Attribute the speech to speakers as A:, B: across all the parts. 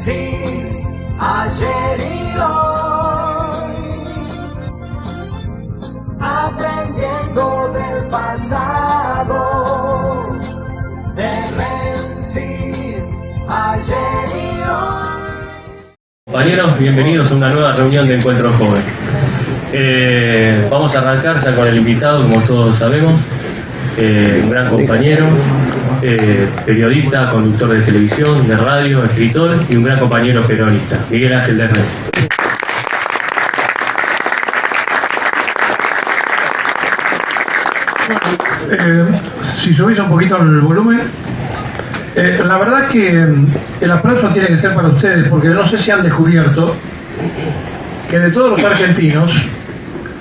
A: Francis, ayer y hoy, aprendiendo del pasado, de Francis, ayer y hoy.
B: Compañeros, bienvenidos a una nueva reunión de Encuentro Joven. Vamos a arrancar ya con el invitado, como todos sabemos, un gran compañero, periodista, conductor de televisión, de radio, escritor y un gran compañero peronista, Miguel Ángel de Rey.
C: Si subís un poquito el volumen, la verdad que el aplauso tiene que ser para ustedes, porque no sé si han descubierto que de todos los argentinos,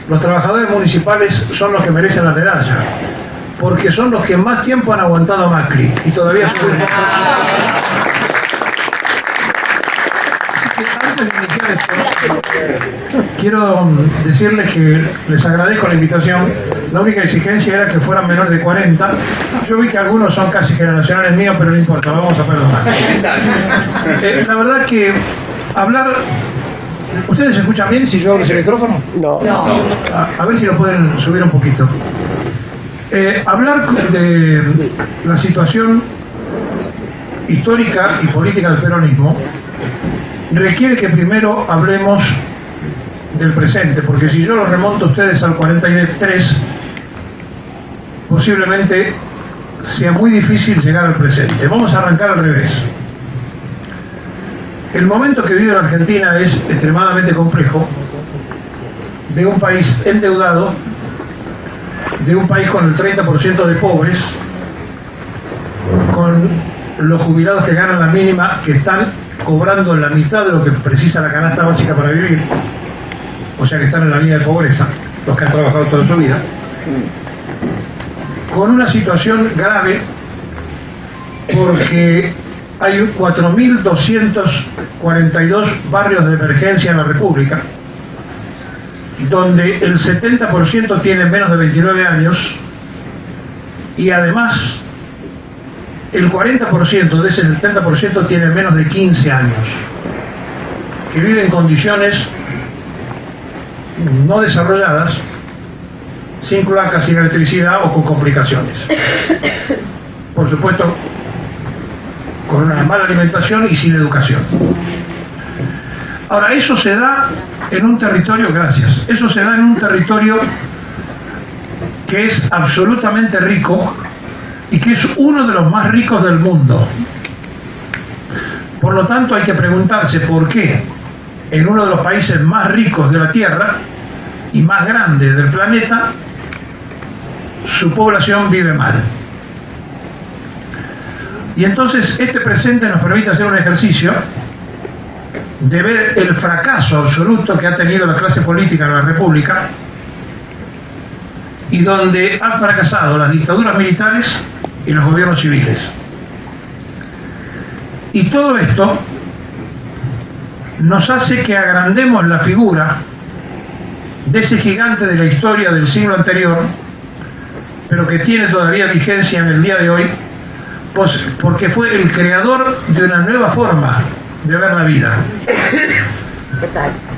C: los trabajadores municipales son los que merecen la medalla, porque son los que más tiempo han aguantado a Macri y todavía suben. Antes de iniciar esto, quiero decirles que les agradezco la invitación. La única exigencia era que fueran menores de 40. Yo vi que algunos son casi generacionales míos, pero no importa, vamos a perdonar. La verdad que hablar... ¿Ustedes escuchan bien si yo abro ese micrófono?
D: No.
C: A ver si lo pueden subir un poquito. Hablar de la situación histórica y política del peronismo requiere que primero hablemos del presente, porque si yo lo remonto a ustedes al 43, posiblemente sea muy difícil llegar al presente. Vamos a arrancar al revés. El momento que vive la Argentina es extremadamente complejo, de un país endeudado, de un país con el 30% de pobres, con los jubilados que ganan la mínima, que están cobrando la mitad de lo que precisa la canasta básica para vivir, o sea que están en la línea de pobreza, los que han trabajado toda su vida, con una situación grave porque hay 4.242 barrios de emergencia en la República, donde el 70% tiene menos de 29 años y además el 40% de ese 70% tiene menos de 15 años, que vive en condiciones no desarrolladas, sin cloacas, sin electricidad o con complicaciones. Por supuesto, con una mala alimentación y sin educación. Ahora, eso se da en un territorio, eso se da en un territorio que es absolutamente rico y que es uno de los más ricos del mundo. Por lo tanto, hay que preguntarse por qué en uno de los países más ricos de la Tierra y más grandes del planeta, su población vive mal. Y entonces este presente nos permite hacer un ejercicio de ver el fracaso absoluto que ha tenido la clase política en la República y donde han fracasado las dictaduras militares y los gobiernos civiles. Y todo esto nos hace que agrandemos la figura de ese gigante de la historia del siglo anterior, pero que tiene todavía vigencia en el día de hoy, pues porque fue el creador de una nueva forma de ver la vida.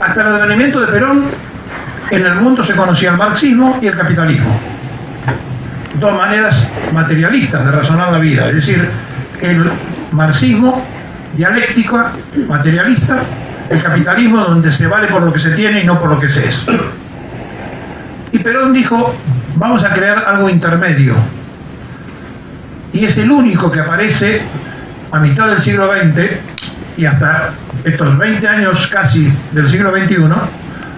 C: Hasta el advenimiento de Perón, en el mundo se conocía el marxismo y el capitalismo, dos maneras materialistas de razonar la vida, es decir, el marxismo dialéctico, materialista, el capitalismo donde se vale por lo que se tiene y no por lo que se es. Y Perón dijo, vamos a crear algo intermedio, y es el único que aparece a mitad del siglo XX y hasta estos 20 años casi del siglo XXI,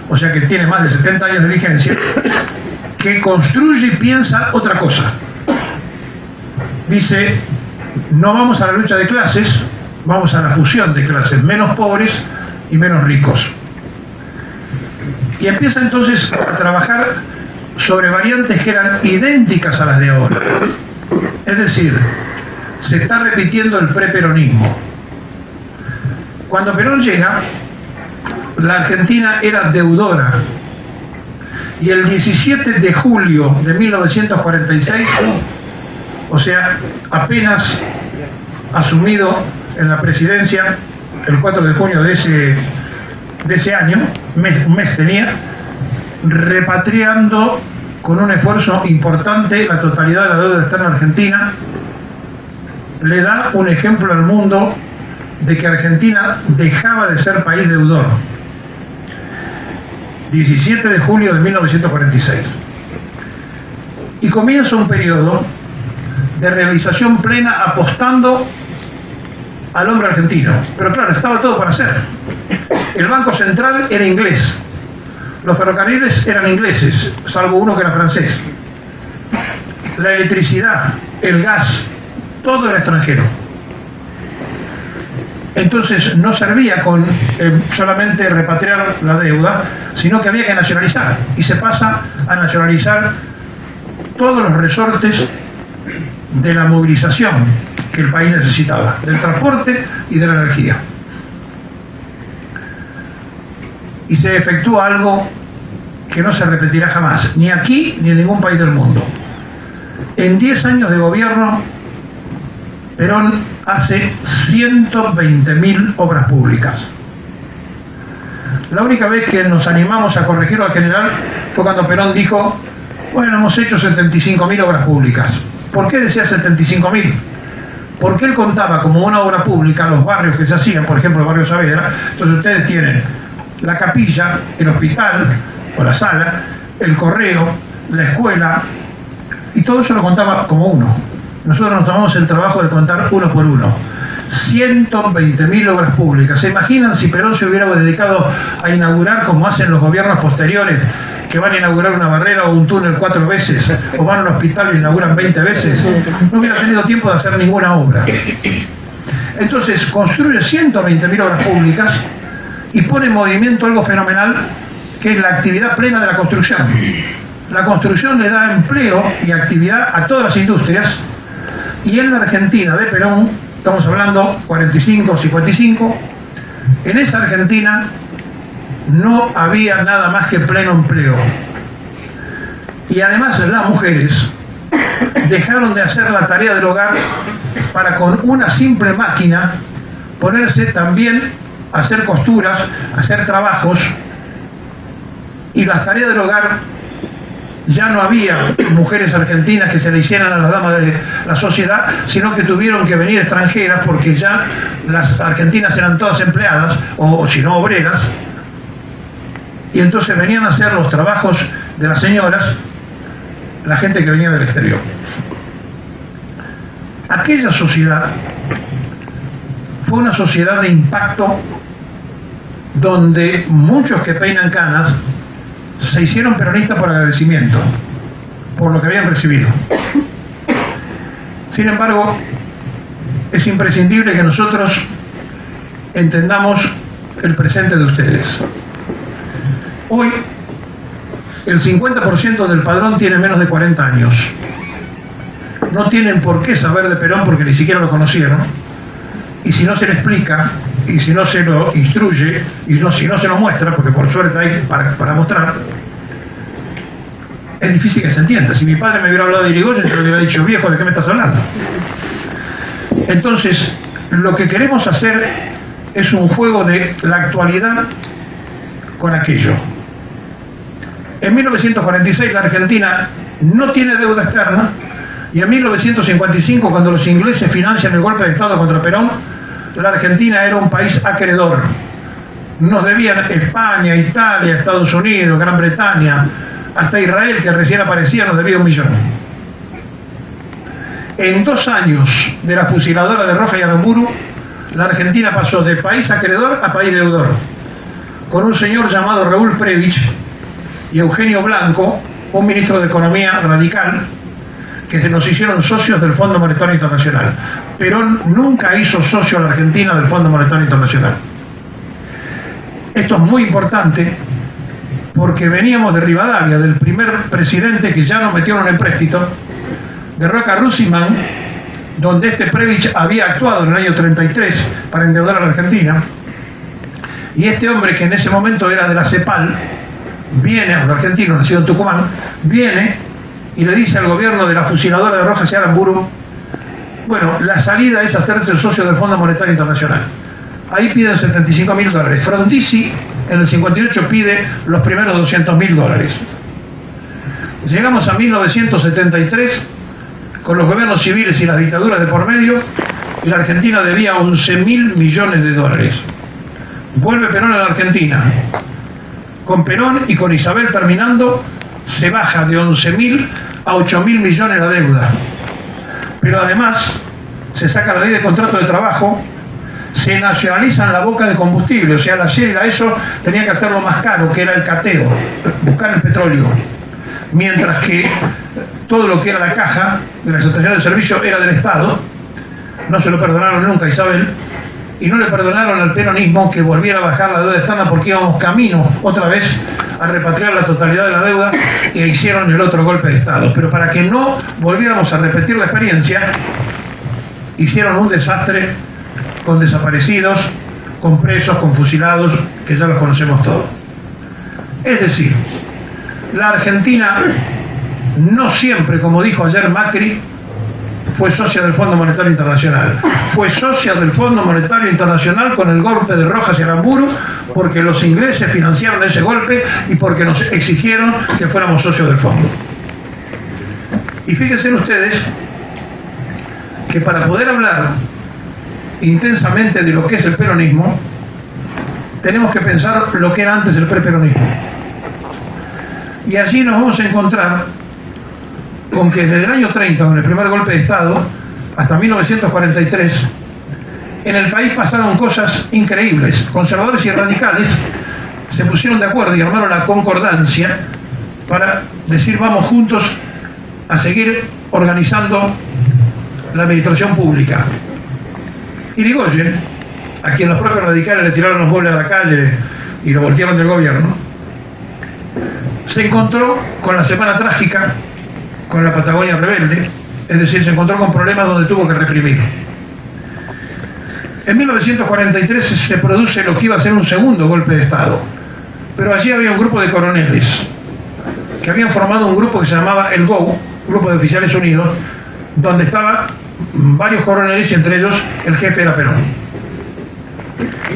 C: o sea que tiene más de 70 años de vigencia, que construye y piensa otra cosa. Dice, no vamos a la lucha de clases, vamos a la fusión de clases, menos pobres y menos ricos. Y empieza entonces a trabajar sobre variantes que eran idénticas a las de ahora. Es decir, se está repitiendo el preperonismo. Cuando Perón llega, la Argentina era deudora, y el 17 de julio de 1946, o sea, apenas asumido en la presidencia, el 4 de junio de ese año, un mes tenía, repatriando con un esfuerzo importante la totalidad de la deuda externa argentina, le da un ejemplo al mundo de que Argentina dejaba de ser país deudor. 17 de julio de 1946. Y comienza un periodo de realización plena apostando al hombre argentino. Pero claro, estaba todo para hacer. El Banco Central era inglés. Los ferrocarriles eran ingleses, salvo uno que era francés. La electricidad, el gas, todo era extranjero. Entonces no servía con solamente repatriar la deuda, sino que había que nacionalizar. Y se pasa a nacionalizar todos los resortes de la movilización que el país necesitaba, del transporte y de la energía. Y se efectúa algo que no se repetirá jamás, ni aquí ni en ningún país del mundo. En 10 años de gobierno, Perón hace 120.000 obras públicas. La única vez que nos animamos a corregirlo al general fue cuando Perón dijo: bueno, hemos hecho 75.000 obras públicas. ¿Por qué decía 75.000? Porque él contaba como una obra pública los barrios que se hacían, por ejemplo el barrio Saavedra. Entonces ustedes tienen la capilla, el hospital o la sala, el correo, la escuela, y todo eso lo contaba como uno. Nosotros nos tomamos el trabajo de contar uno por uno. 120.000 obras públicas. ¿Se imaginan si Perón se hubiera dedicado a inaugurar, como hacen los gobiernos posteriores, que van a inaugurar una barrera o un túnel 4 veces, o van a un hospital y inauguran 20 veces? No hubiera tenido tiempo de hacer ninguna obra. Entonces construye 120.000 obras públicas y pone en movimiento algo fenomenal, que es la actividad plena de la construcción. La construcción le da empleo y actividad a todas las industrias, y en la Argentina de Perón, estamos hablando 45, 55, en esa Argentina no había nada más que pleno empleo. Y además las mujeres dejaron de hacer la tarea del hogar para con una simple máquina ponerse también a hacer costuras, a hacer trabajos, y las tareas del hogar ya no había mujeres argentinas que se le hicieran a las damas de la sociedad, sino que tuvieron que venir extranjeras, porque ya las argentinas eran todas empleadas, o si no obreras, y entonces venían a hacer los trabajos de las señoras la gente que venía del exterior. Aquella sociedad fue una sociedad de impacto, donde muchos que peinan canas se hicieron peronistas por agradecimiento, por lo que habían recibido. Sin embargo, es imprescindible que nosotros entendamos el presente de ustedes. Hoy, el 50% del padrón tiene menos de 40 años. No tienen por qué saber de Perón porque ni siquiera lo conocieron. Y si no se le explica, y si no se lo instruye, y si no se lo muestra, porque por suerte hay para mostrar, es difícil que se entienda. Si mi padre me hubiera hablado de Irigoyen, yo le hubiera dicho: viejo, ¿de qué me estás hablando? Entonces, lo que queremos hacer es un juego de la actualidad con aquello. En 1946 la Argentina no tiene deuda externa, y en 1955, cuando los ingleses financian el golpe de Estado contra Perón, la Argentina era un país acreedor. Nos debían España, Italia, Estados Unidos, Gran Bretaña, hasta Israel, que recién aparecía, nos debía 1 millón. En 2 años de la fusiladora de Rojas y Aramburu, la Argentina pasó de país acreedor a país deudor, con un señor llamado Raúl Prebisch y Eugenio Blanco, un ministro de Economía radical, que nos hicieron socios del Fondo Monetario Internacional. Perón nunca hizo socio a la Argentina del Fondo Monetario Internacional. Esto es muy importante, porque veníamos de Rivadavia, del primer presidente que ya nos metieron en empréstito, de Roca Rusiman, donde este Prebisch había actuado en el año 33 para endeudar a la Argentina. Y este hombre, que en ese momento era de la CEPAL, viene, un argentino nacido en Tucumán, viene y le dice al gobierno de la fusiladora de Rojas y Aramburu: bueno, la salida es hacerse socio del Fondo Monetario Internacional. Ahí piden $75.000. Frondizi en el 58 pide los primeros $200.000. Llegamos a 1973 con los gobiernos civiles y las dictaduras de por medio, y la Argentina debía $11.000 millones. Vuelve Perón a la Argentina. Con Perón y con Isabel terminando, se baja de 11.000 a 8.000 millones la deuda. Pero además se saca la ley de contrato de trabajo, se nacionalizan la boca de combustible, o sea, la Shell y la ESO tenían que hacerlo más caro, que era el cateo, buscar el petróleo, mientras que todo lo que era la caja de la estación de servicio era del Estado. No se lo perdonaron nunca a Isabel, y no le perdonaron al peronismo que volviera a bajar la deuda externa, porque íbamos camino otra vez a repatriar la totalidad de la deuda, e hicieron el otro golpe de Estado. Pero para que no volviéramos a repetir la experiencia, hicieron un desastre con desaparecidos, con presos, con fusilados, que ya los conocemos todos. Es decir, la Argentina no siempre, como dijo ayer Macri, fue socia del Fondo Monetario Internacional. Fue socia del Fondo Monetario Internacional con el golpe de Rojas y Aramburu, porque los ingleses financiaron ese golpe y porque nos exigieron que fuéramos socios del fondo. Y fíjense ustedes que para poder hablar intensamente de lo que es el peronismo, tenemos que pensar lo que era antes el preperonismo. Y allí nos vamos a encontrar con que desde el año 30, con el primer golpe de Estado, hasta 1943, en el país pasaron cosas increíbles. Conservadores y radicales se pusieron de acuerdo y armaron la concordancia para decir: vamos juntos a seguir organizando la administración pública. Irigoyen, a quien los propios radicales le tiraron los muebles a la calle y lo voltearon del gobierno, se encontró con la Semana Trágica, con la Patagonia rebelde, es decir, se encontró con problemas donde tuvo que reprimir. En 1943 se produce lo que iba a ser un segundo golpe de Estado, pero allí había un grupo de coroneles que habían formado un grupo que se llamaba el GO, Grupo de Oficiales Unidos, donde estaban varios coroneles y entre ellos el jefe era Perón.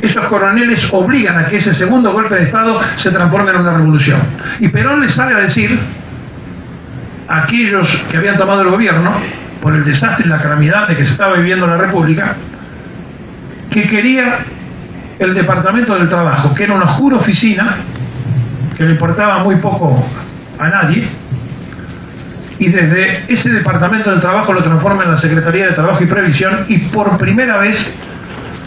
C: Esos coroneles obligan a que ese segundo golpe de Estado se transforme en una revolución. Y Perón les sale a decir a aquellos que habían tomado el gobierno, por el desastre y la calamidad de que se estaba viviendo en la República, que quería el Departamento del Trabajo, que era una oscura oficina que le importaba muy poco a nadie, y desde ese Departamento del Trabajo lo transforma en la Secretaría de Trabajo y Previsión, y por primera vez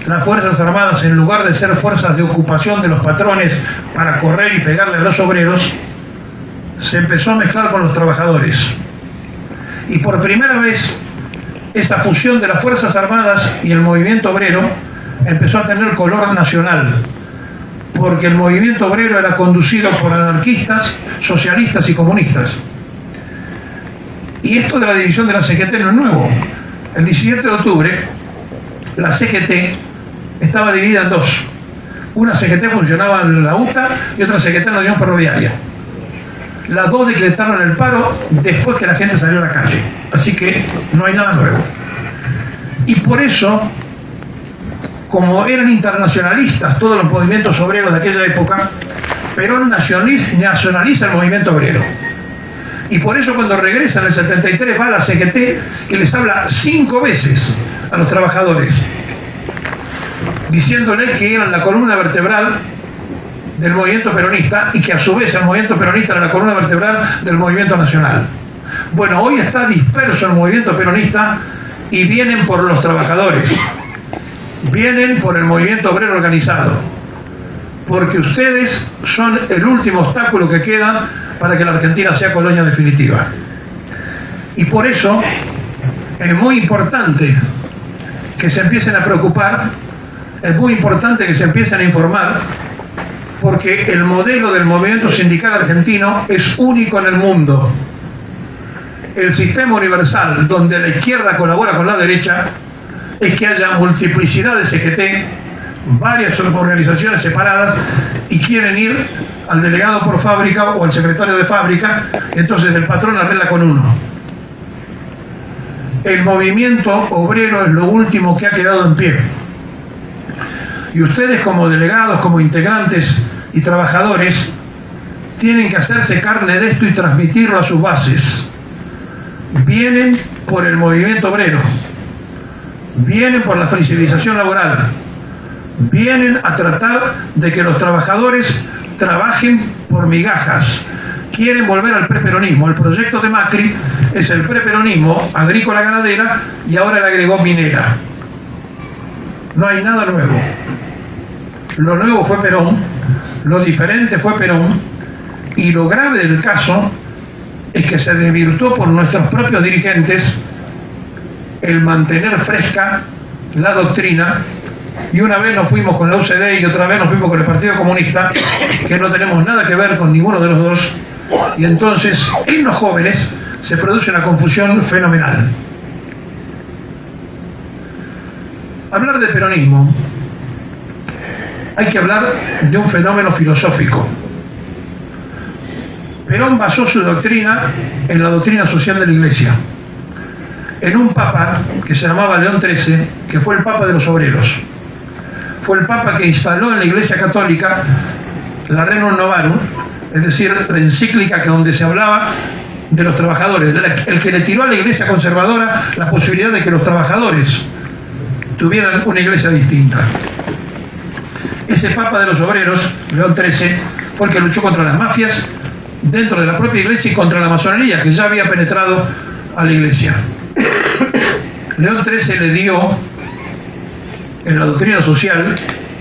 C: las Fuerzas Armadas, en lugar de ser fuerzas de ocupación de los patrones para correr y pegarle a los obreros, se empezó a mezclar con los trabajadores. Y por primera vez esa fusión de las Fuerzas Armadas y el movimiento obrero empezó a tener color nacional, porque el movimiento obrero era conducido por anarquistas, socialistas y comunistas. Y esto de la división de la CGT no es nuevo. El 17 de octubre la CGT estaba dividida en dos. Una CGT funcionaba en la UTA y otra CGT en la Unión Ferroviaria. Las dos decretaron el paro después que la gente salió a la calle. Así que no hay nada nuevo. Y por eso, como eran internacionalistas todos los movimientos obreros de aquella época, Perón nacionaliza el movimiento obrero. Y por eso cuando regresa en el 73 va a la CGT y les habla 5 veces a los trabajadores, diciéndoles que eran la columna vertebral del movimiento peronista y que a su vez el movimiento peronista era la columna vertebral del movimiento nacional. Bueno, hoy está disperso el movimiento peronista y vienen por los trabajadores, vienen por el movimiento obrero organizado, porque ustedes son el último obstáculo que queda para que la Argentina sea colonia definitiva. Y por eso es muy importante que se empiecen a preocupar, es muy importante que se empiecen a informar, porque el modelo del movimiento sindical argentino es único en el mundo. El sistema universal donde la izquierda colabora con la derecha es que haya multiplicidad de CGT, varias organizaciones separadas, y quieren ir al delegado por fábrica o al secretario de fábrica, entonces el patrón arregla con uno. El movimiento obrero es lo último que ha quedado en pie. Y ustedes como delegados, como integrantes y trabajadores, tienen que hacerse carne de esto y transmitirlo a sus bases. Vienen por el movimiento obrero, vienen por la flexibilización laboral, vienen a tratar de que los trabajadores trabajen por migajas. Quieren volver al preperonismo. El proyecto de Macri es el preperonismo agrícola ganadera y ahora le agregó minera. No hay nada nuevo. Lo nuevo fue Perón, lo diferente fue Perón, y lo grave del caso es que se desvirtuó por nuestros propios dirigentes el mantener fresca la doctrina, y una vez nos fuimos con la UCD y otra vez nos fuimos con el Partido Comunista, que no tenemos nada que ver con ninguno de los dos, y entonces en los jóvenes se produce una confusión fenomenal. Hablar de peronismo, hay que hablar de un fenómeno filosófico. Perón basó su doctrina en la doctrina social de la Iglesia, en un papa que se llamaba León XIII, que fue el papa de los obreros. Fue el papa que instaló en la Iglesia Católica la Rerum Novarum, es decir, la encíclica que donde se hablaba de los trabajadores, el que le tiró a la Iglesia conservadora la posibilidad de que los trabajadores tuvieran una iglesia distinta. Ese papa de los obreros, León XIII, fue el que luchó contra las mafias dentro de la propia iglesia y contra la masonería, que ya había penetrado a la iglesia. León XIII le dio en la doctrina social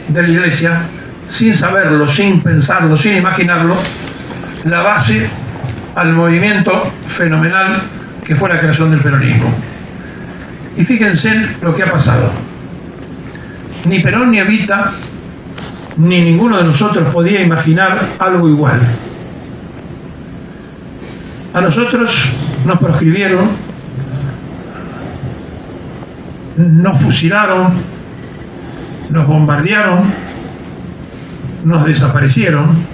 C: de la iglesia, sin saberlo, sin pensarlo, sin imaginarlo, la base al movimiento fenomenal que fue la creación del peronismo. Y fíjense en lo que ha pasado. Ni Perón ni Evita ni ninguno de nosotros podía imaginar algo igual. A nosotros nos proscribieron, nos fusilaron, nos bombardearon, nos desaparecieron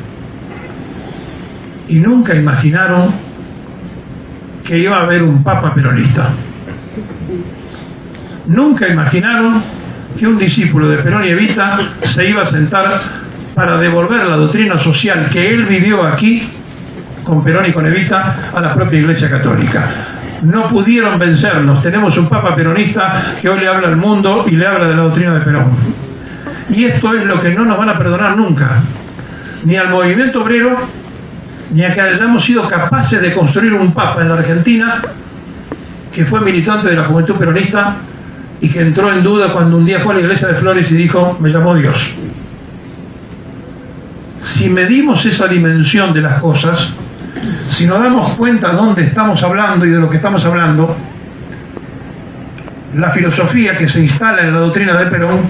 C: y nunca imaginaron que iba a haber un papa peronista. Nunca imaginaron que un discípulo de Perón y Evita se iba a sentar para devolver la doctrina social que él vivió aquí con Perón y con Evita a la propia Iglesia Católica. No pudieron vencernos. Tenemos un papa peronista que hoy le habla al mundo y le habla de la doctrina de Perón. Y esto es lo que no nos van a perdonar nunca, ni al movimiento obrero, ni a que hayamos sido capaces de construir un papa en la Argentina que fue militante de la Juventud Peronista y que entró en duda cuando un día fue a la iglesia de Flores y dijo: me llamó Dios. Si medimos esa dimensión de las cosas, si nos damos cuenta de dónde estamos hablando y de lo que estamos hablando, la filosofía que se instala en la doctrina de Perón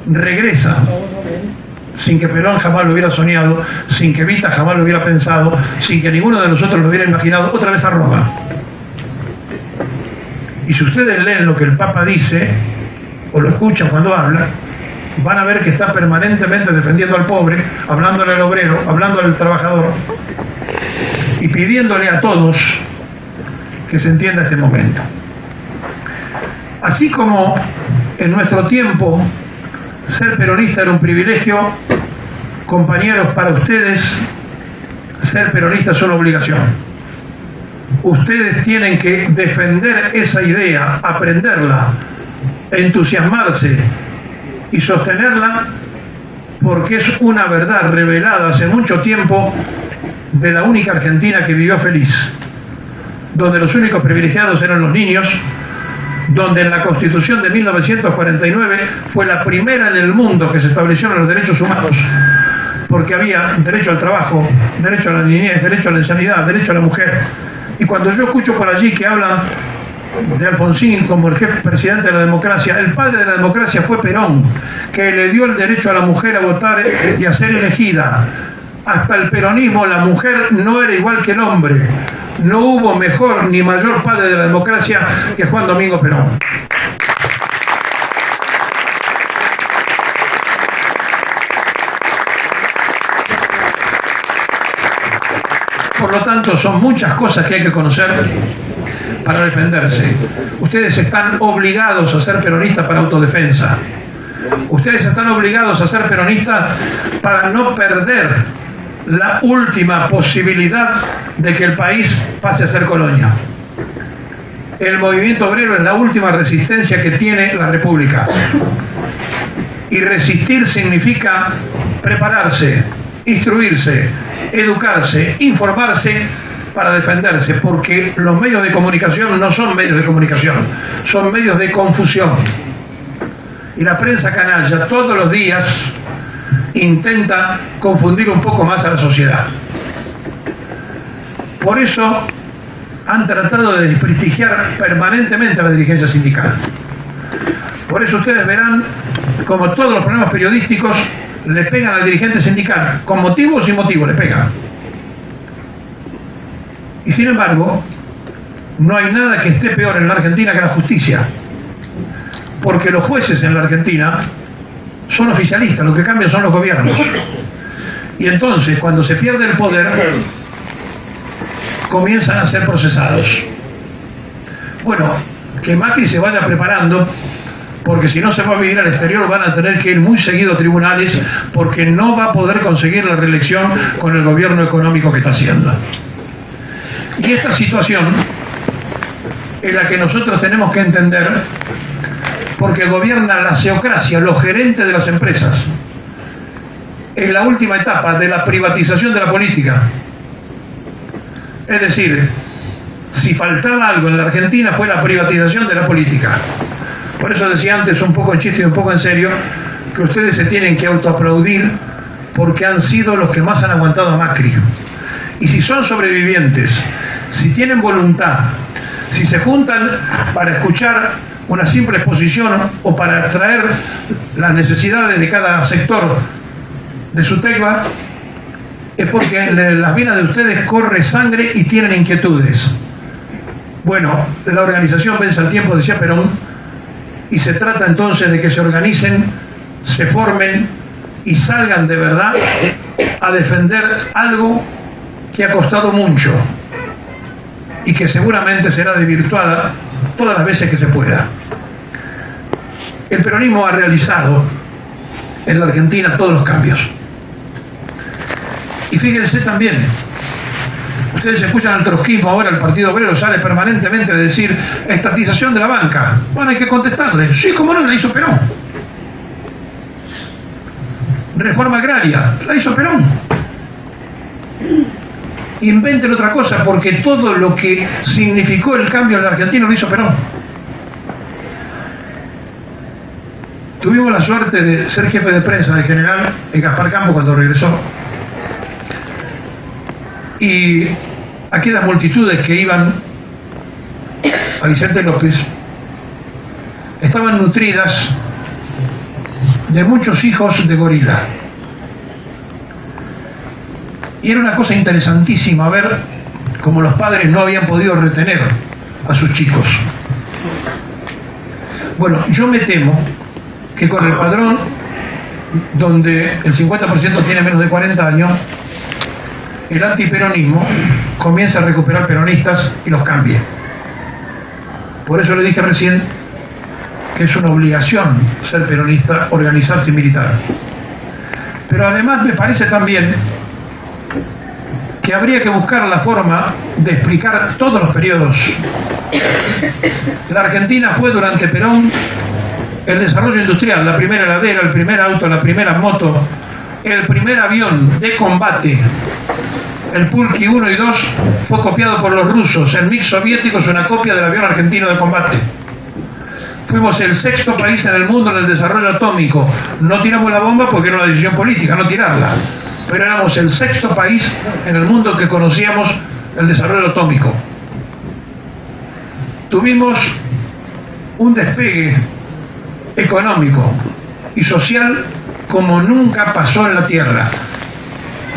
C: regresa, sin que Perón jamás lo hubiera soñado, sin que Evita jamás lo hubiera pensado, sin que ninguno de nosotros lo hubiera imaginado, otra vez a Roma. Y si ustedes leen lo que el Papa dice, o lo escuchan cuando habla, van a ver que está permanentemente defendiendo al pobre, hablándole al obrero, hablándole al trabajador, y pidiéndole a todos que se entienda este momento. Así como en nuestro tiempo ser peronista era un privilegio, compañeros, para ustedes ser peronistas es una obligación. Ustedes tienen que defender esa idea, aprenderla, entusiasmarse y sostenerla, porque es una verdad revelada hace mucho tiempo de la única Argentina que vivió feliz, donde los únicos privilegiados eran los niños, donde en la Constitución de 1949 fue la primera en el mundo que se establecieron los derechos humanos, porque había derecho al trabajo, derecho a la niñez, derecho a la sanidad, derecho a la mujer. Y cuando yo escucho por allí que hablan de Alfonsín como el jefe presidente de la democracia, el padre de la democracia fue Perón, que le dio el derecho a la mujer a votar y a ser elegida. Hasta el peronismo la mujer no era igual que el hombre. No hubo mejor ni mayor padre de la democracia que Juan Domingo Perón. Por lo tanto, son muchas cosas que hay que conocer para defenderse. Ustedes están obligados a ser peronistas para autodefensa. Ustedes están obligados a ser peronistas para no perder la última posibilidad de que el país pase a ser colonia. El movimiento obrero es la última resistencia que tiene la República. Y resistir significa prepararse, instruirse, educarse, informarse para defenderse, porque los medios de comunicación no son medios de comunicación, son medios de confusión. Y la prensa canalla todos los días intenta confundir un poco más a la sociedad. Por eso han tratado de desprestigiar permanentemente a la dirigencia sindical. Por eso ustedes verán como todos los problemas periodísticos le pegan al dirigente sindical, con motivo o sin motivo, le pegan. Y sin embargo, no hay nada que esté peor en la Argentina que la justicia, porque los jueces en la Argentina son oficialistas, lo que cambian son los gobiernos. Y entonces, cuando se pierde el poder, comienzan a ser procesados. Bueno, que Macri se vaya preparando, porque si no se va a vivir al exterior van a tener que ir muy seguido a tribunales, porque no va a poder conseguir la reelección con el gobierno económico que está haciendo. Y esta situación es la que nosotros tenemos que entender, porque gobierna la ceocracia, los gerentes de las empresas. En la última etapa de la privatización de la política. Es decir, si faltaba algo en la Argentina fue la privatización de la política. Por eso decía antes, un poco en chiste y un poco en serio, que ustedes se tienen que autoaplaudir porque han sido los que más han aguantado a Macri. Y si son sobrevivientes, si tienen voluntad, si se juntan para escuchar una simple exposición o para extraer las necesidades de cada sector de su tecla, es porque en las venas de ustedes corre sangre y tienen inquietudes. Bueno, la organización vence al tiempo, decía Perón, y se trata entonces de que se organicen, se formen y salgan de verdad a defender algo que ha costado mucho y que seguramente será desvirtuada todas las veces que se pueda. El peronismo ha realizado en la Argentina todos los cambios. Y fíjense también, ustedes escuchan al trotskismo ahora, el Partido Obrero sale permanentemente de decir estatización de la banca. Bueno, hay que contestarle, sí, como no, la hizo Perón. Reforma agraria, la hizo Perón. Inventen otra cosa, porque todo lo que significó el cambio en la Argentina lo hizo Perón. Tuvimos la suerte de ser jefe de prensa del general en Gaspar Campo cuando regresó. Y aquellas multitudes que iban a Vicente López estaban nutridas de muchos hijos de gorila. Y era una cosa interesantísima ver cómo los padres no habían podido retener a sus chicos. Bueno, yo me temo que con el padrón, donde el 50% tiene menos de 40 años, el antiperonismo comienza a recuperar peronistas y los cambie. Por eso le dije recién que es una obligación ser peronista, organizarse y militar. Pero además me parece también que habría que buscar la forma de explicar todos los periodos. La Argentina fue durante Perón el desarrollo industrial, la primera heladera, el primer auto, la primera moto, el primer avión de combate. El Pulki 1 y 2 fue copiado por los rusos. El MiG soviético es una copia del avión argentino de combate. Fuimos el sexto país en el mundo en el desarrollo atómico. No tiramos la bomba porque era una decisión política, no tirarla. Pero éramos el sexto país en el mundo que conocíamos el desarrollo atómico. Tuvimos un despegue económico y social como nunca pasó en la Tierra.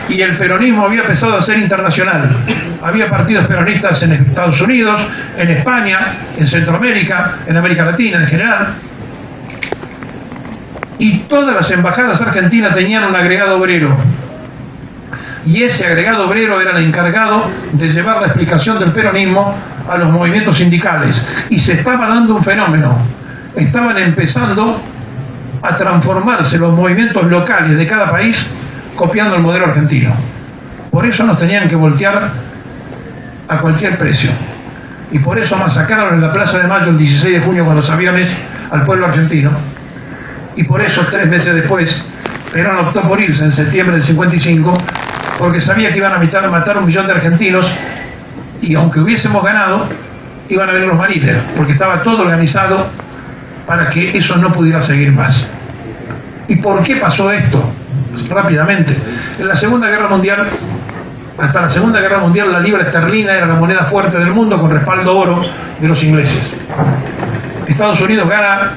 C: Y el peronismo había empezado a ser internacional. Había partidos peronistas en Estados Unidos, en España, en Centroamérica, en América Latina en general. Y todas las embajadas argentinas tenían un agregado obrero. Y ese agregado obrero era el encargado de llevar la explicación del peronismo a los movimientos sindicales. Y se estaba dando un fenómeno. Estaban empezando a transformarse los movimientos locales de cada país copiando el modelo argentino. Por eso nos tenían que voltear a cualquier precio. Y por eso masacraron en la Plaza de Mayo el 16 de junio con los aviones al pueblo argentino. Y por eso 3 meses después Perón optó por irse en septiembre del 55, porque sabía que iban a matar 1 millón de argentinos, y aunque hubiésemos ganado, iban a venir los marines, porque estaba todo organizado para que eso no pudiera seguir más. ¿Y por qué pasó esto? Rápidamente. En la Segunda Guerra Mundial, hasta la Segunda Guerra Mundial, la libra esterlina era la moneda fuerte del mundo con respaldo oro de los ingleses. Estados Unidos gana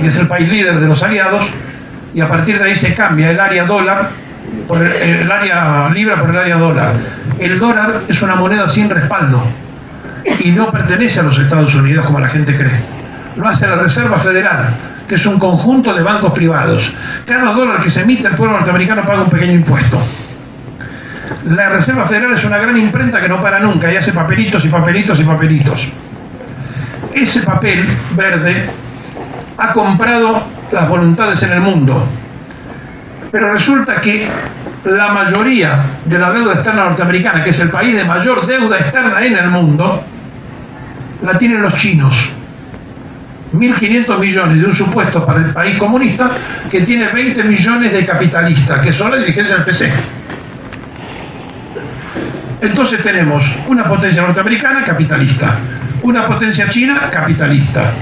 C: y es el país líder de los aliados, y a partir de ahí se cambia el área dólar por el área libra por el área dólar. El dólar es una moneda sin respaldo y no pertenece a los Estados Unidos como la gente cree. Lo hace la Reserva Federal, que es un conjunto de bancos privados. Cada dólar que se emite, el pueblo norteamericano paga un pequeño impuesto. La Reserva Federal es una gran imprenta que no para nunca y hace papelitos y papelitos y papelitos. Ese papel verde ha comprado las voluntades en el mundo, pero resulta que la mayoría de la deuda externa norteamericana, que es el país de mayor deuda externa en el mundo, la tienen los chinos. 1.500 millones de un supuesto para el país comunista que tiene 20 millones de capitalistas, que son la dirigencia del PC. Entonces tenemos una potencia norteamericana capitalista, una potencia china capitalista,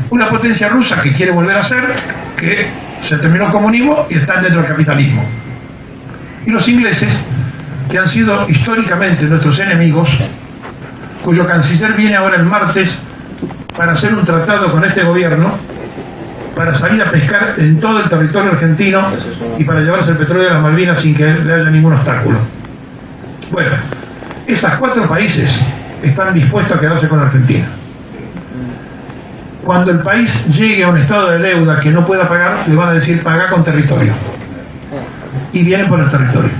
C: una potencia rusa que quiere volver a ser, que se terminó el comunismo y están dentro del capitalismo. Y los ingleses, que han sido históricamente nuestros enemigos, cuyo canciller viene ahora el martes para hacer un tratado con este gobierno, para salir a pescar en todo el territorio argentino y para llevarse el petróleo de las Malvinas sin que le haya ningún obstáculo. Bueno, esos 4 países están dispuestos a quedarse con Argentina. Cuando el país llegue a un estado de deuda que no pueda pagar, le van a decir paga con territorio. Y vienen por el territorio.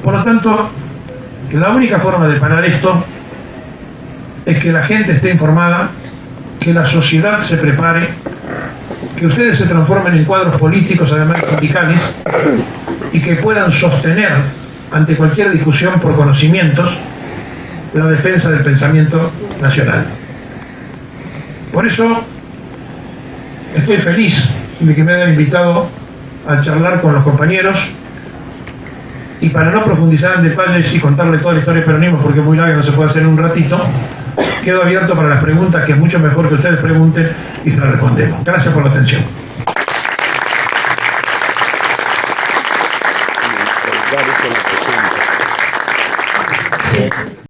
C: Por lo tanto, la única forma de parar esto es que la gente esté informada, que la sociedad se prepare, que ustedes se transformen en cuadros políticos, además sindicales, y que puedan sostener ante cualquier discusión por conocimientos la defensa del pensamiento nacional. Por eso estoy feliz de que me hayan invitado a charlar con los compañeros, y para no profundizar en detalles y contarle toda la historia del peronismo, porque es muy larga y no se puede hacer en un ratito, quedo abierto para las preguntas, que es mucho mejor que ustedes pregunten y se las respondemos. Gracias por la atención.